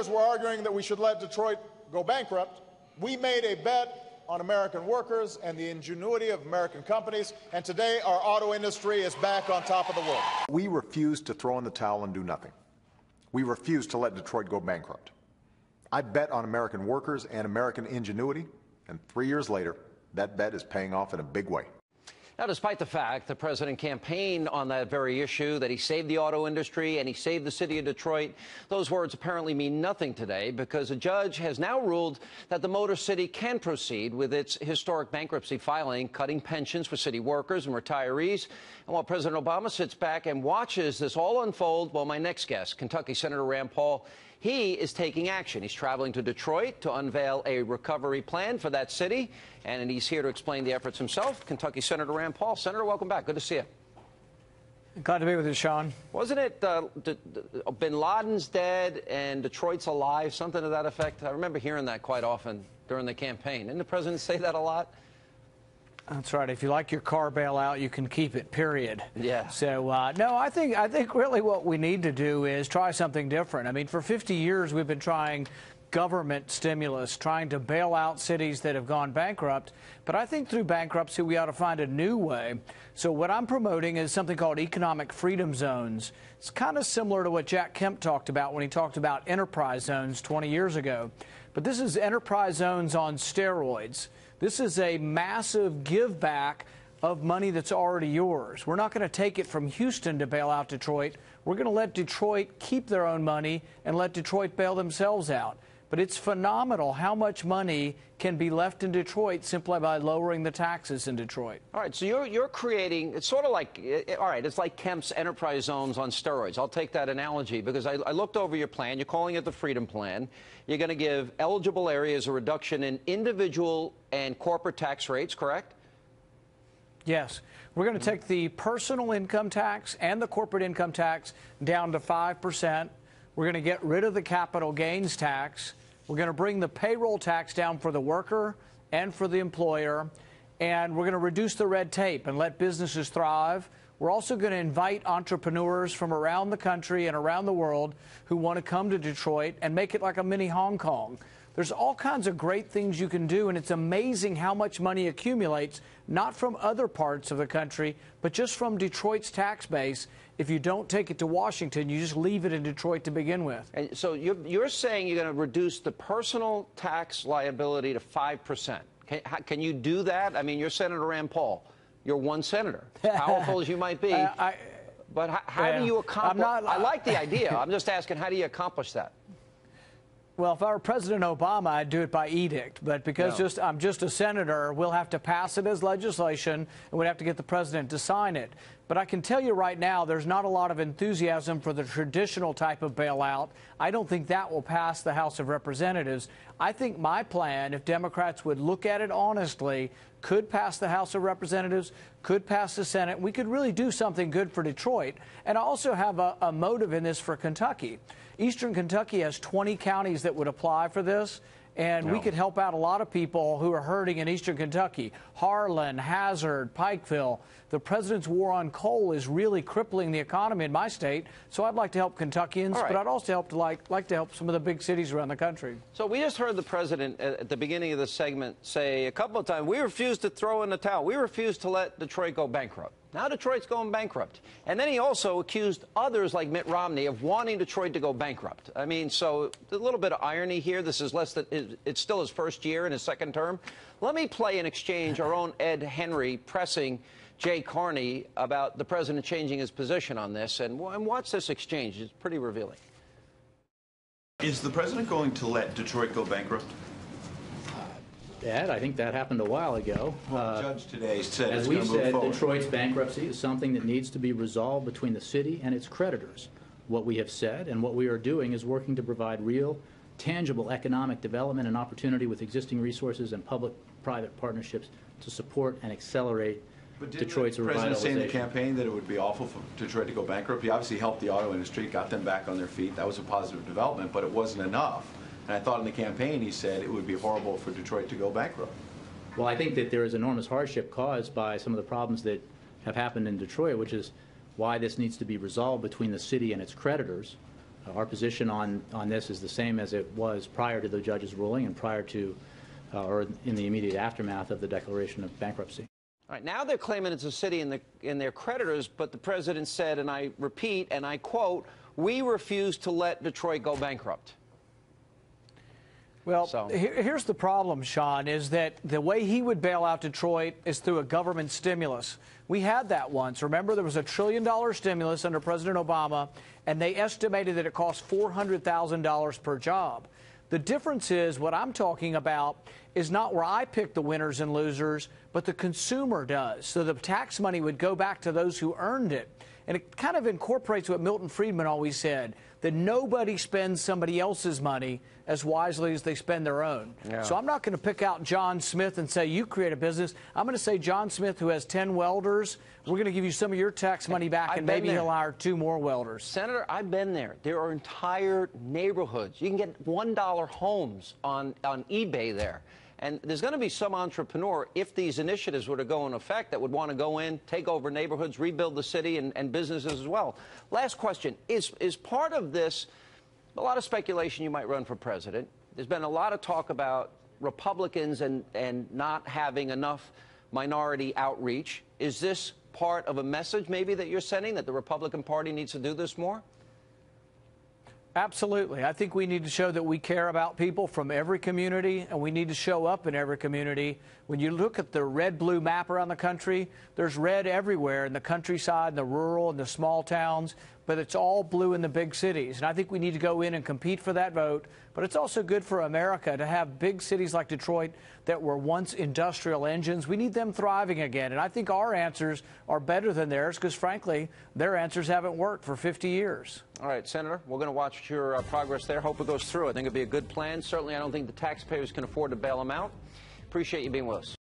senators were arguing that we should let Detroit go bankrupt, we made a bet on American workers and the ingenuity of American companies, and today our auto industry is back on top of the world. We refused to throw in the towel and do nothing. We refused to let Detroit go bankrupt. I bet on American workers and American ingenuity, and 3 years later, that bet is paying off in a big way. Now, despite the fact the president campaigned on that very issue, that he saved the auto industry and he saved the city of Detroit, those words apparently mean nothing today because a judge has now ruled that the Motor City can proceed with its historic bankruptcy filing, cutting pensions for city workers and retirees. And while President Obama sits back and watches this all unfold, well, my next guest, Kentucky Senator Rand Paul, he is taking action. He's traveling to Detroit to unveil a recovery plan for that city, and he's here to explain the efforts himself. Kentucky Senator Rand Paul. Senator, welcome back. Good to see you. Glad to be with you, Sean. Wasn't it bin Laden's dead and Detroit's alive, something to that effect? I remember hearing that quite often during the campaign. Didn't the president say that a lot? That's right. If you like your car bailout, you can keep it, period. Yeah. So, no, I think really what we need to do is try something different. I mean, for 50 years, we've been trying government stimulus, trying to bail out cities that have gone bankrupt. But I think through bankruptcy, we ought to find a new way. So what I'm promoting is something called economic freedom zones. It's kind of similar to what Jack Kemp talked about when he talked about enterprise zones 20 years ago. But this is enterprise zones on steroids. This is a massive give back of money that's already yours. We're not going to take it from Houston to bail out Detroit. We're going to let Detroit keep their own money and let Detroit bail themselves out. But it's phenomenal how much money can be left in Detroit simply by lowering the taxes in Detroit. All right, so you're creating, it's sort of like, all right, it's like Kemp's enterprise zones on steroids. I'll take that analogy because I looked over your plan. You're calling it the Freedom Plan. You're going to give eligible areas a reduction in individual and corporate tax rates, correct? Yes. We're going to take the personal income tax and the corporate income tax down to 5%. We're going to get rid of the capital gains tax. We're going to bring the payroll tax down for the worker and for the employer. And we're going to reduce the red tape and let businesses thrive. We're also going to invite entrepreneurs from around the country and around the world who want to come to Detroit and make it like a mini Hong Kong. There's all kinds of great things you can do, and it's amazing how much money accumulates, not from other parts of the country, but just from Detroit's tax base. If you don't take it to Washington, you just leave it in Detroit to begin with. And so you're saying you're going to reduce the personal tax liability to 5%. Can you do that? I mean, you're Senator Rand Paul. You're one senator, powerful as you might be. But how do you accomplish? I like the idea. I'm just asking, how do you accomplish that? Well, if I were President Obama, I'd do it by edict. But because I'm just a senator, we'll have to pass it as legislation, and we'd have to get the president to sign it. But I can tell you right now, there's not a lot of enthusiasm for the traditional type of bailout. I don't think that will pass the House of Representatives. I think my plan, if Democrats would look at it honestly, could pass the House of Representatives, could pass the Senate. We could really do something good for Detroit. And I also have a motive in this for Kentucky. Eastern Kentucky has 20 counties that would apply for this, and we could help out a lot of people who are hurting in Eastern Kentucky. Harlan, Hazard, Pikeville. The president's war on coal is really crippling the economy in my state, so I'd like to help Kentuckians, but I'd also like to help some of the big cities around the country. So we just heard the president at the beginning of the segment say a couple of times, we refuse to throw in the towel. We refuse to let Detroit go bankrupt. Now Detroit's going bankrupt. And then he also accused others like Mitt Romney of wanting Detroit to go bankrupt. I mean, so a little bit of irony here. This is it's still his first year in his second term. Let me play an exchange, our own Ed Henry pressing Jay Carney about the president changing his position on this. And watch this exchange. It's pretty revealing. Is the president going to let Detroit go bankrupt? Ed, I think that happened a while ago. Well, the judge today said as we said, Detroit's bankruptcy is something that needs to be resolved between the city and its creditors. What we have said and what we are doing is working to provide real, tangible economic development and opportunity with existing resources and public-private partnerships to support and accelerate Detroit's revitalization. But didn't the president say in the campaign that it would be awful for Detroit to go bankrupt? He obviously helped the auto industry, got them back on their feet. That was a positive development, but it wasn't enough. And I thought in the campaign he said it would be horrible for Detroit to go bankrupt. Well, I think that there is enormous hardship caused by some of the problems that have happened in Detroit, which is why this needs to be resolved between the city and its creditors. Our position on this is the same as it was prior to the judge's ruling and prior to or in the immediate aftermath of the declaration of bankruptcy. All right, now they're claiming it's a city in their creditors, but the president said, and I repeat, and I quote, "We refuse to let Detroit go bankrupt." Well, here's the problem, Sean, is that the way he would bail out Detroit is through a government stimulus. We had that once. Remember, there was a $1 trillion stimulus under President Obama, and they estimated that it cost $400,000 per job. The difference is what I'm talking about is not where I pick the winners and losers, but the consumer does. So the tax money would go back to those who earned it. And it kind of incorporates what Milton Friedman always said, that nobody spends somebody else's money as wisely as they spend their own. Yeah. So I'm not going to pick out John Smith and say, you create a business. I'm going to say, John Smith, who has 10 welders, we're going to give you some of your tax money back, and maybe he'll hire 2 more welders. Senator, I've been there. There are entire neighborhoods. You can get $1 homes on eBay there. And there's going to be some entrepreneur, if these initiatives were to go in effect, that would want to go in, take over neighborhoods, rebuild the city and businesses as well. Last question. Is part of this a lot of speculation you might run for president? There's been a lot of talk about Republicans and not having enough minority outreach. Is this part of a message maybe that you're sending, that the Republican Party needs to do this more? Absolutely. I think we need to show that we care about people from every community, and we need to show up in every community. When you look at the red-blue map around the country, there's red everywhere in the countryside, in the rural, and the small towns, but it's all blue in the big cities. And I think we need to go in and compete for that vote. But it's also good for America to have big cities like Detroit that were once industrial engines. We need them thriving again. And I think our answers are better than theirs because, frankly, their answers haven't worked for 50 years. All right, Senator, we're going to watch your progress there. Hope it goes through. I think it'll be a good plan. Certainly, I don't think the taxpayers can afford to bail them out. Appreciate you being with us.